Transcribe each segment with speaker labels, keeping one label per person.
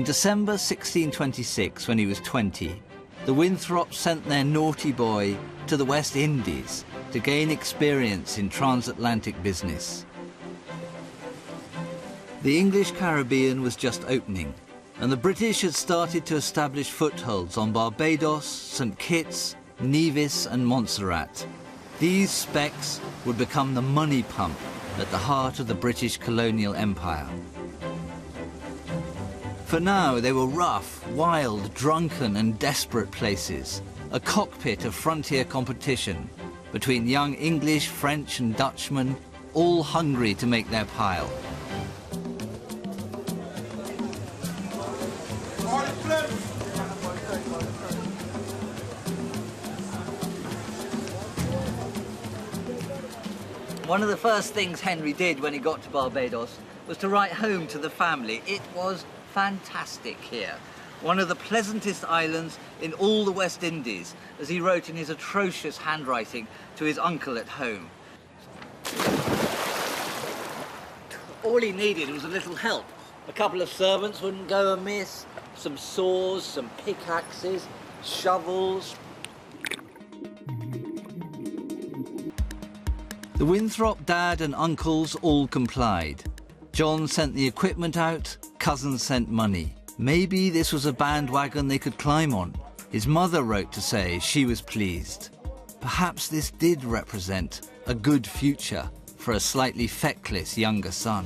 Speaker 1: December 1626, when he was 20, the Winthrops sent their naughty boy to the West Indies to gain experience in transatlantic business. The English Caribbean was just opening, and the British had started to establish footholds on Barbados, St. Kitts, Nevis and Montserrat. These specks would become the money pump at the heart of the British colonial empire. For now, they were rough, wild, drunken and desperate places, a cockpit of frontier competition between young English, French and Dutchmen, all hungry to make their pile. One of the first things Henry did when he got to Barbados was to write home to the family. It was fantastic here. One of the pleasantest islands in all the West Indies, as he wrote in his atrocious handwriting to his uncle at home. All he needed was a little help. A couple of servants wouldn't go amiss, some saws, some pickaxes, shovels. The Winthrop dad and uncles all complied. John sent the equipment out, cousins sent money. Maybe this was a bandwagon they could climb on. His mother wrote to say she was pleased. Perhaps this did represent a good future for a slightly feckless younger son.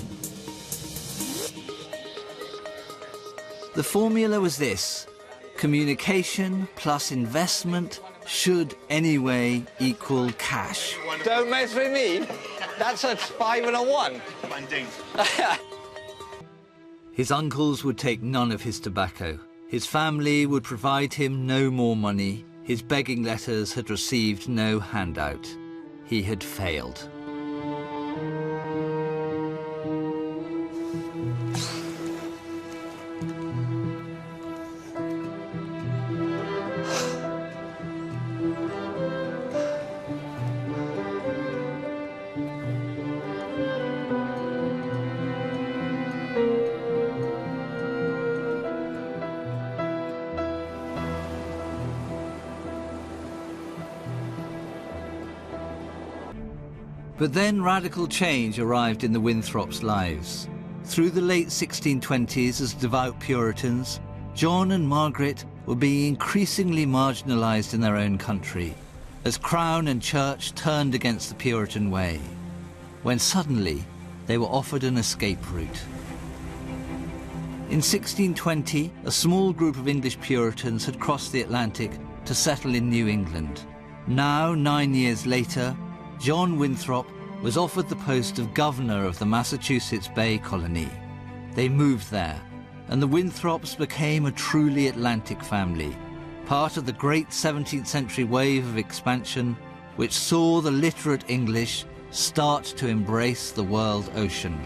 Speaker 1: The formula was this: communication plus investment should anyway equal cash.
Speaker 2: Don't mess with me. That's a 5 and a 1.
Speaker 1: His uncles would take none of his tobacco. His family would provide him no more money. His begging letters had received no handout. He had failed. But then radical change arrived in the Winthrops' lives. Through the late 1620s, as devout Puritans, John and Margaret were being increasingly marginalised in their own country, as Crown and Church turned against the Puritan way, when suddenly they were offered an escape route. In 1620, a small group of English Puritans had crossed the Atlantic to settle in New England. Now, 9 years later, John Winthrop was offered the post of governor of the Massachusetts Bay Colony. They moved there, and the Winthrops became a truly Atlantic family, part of the great 17th century wave of expansion which saw the literate English start to embrace the world ocean.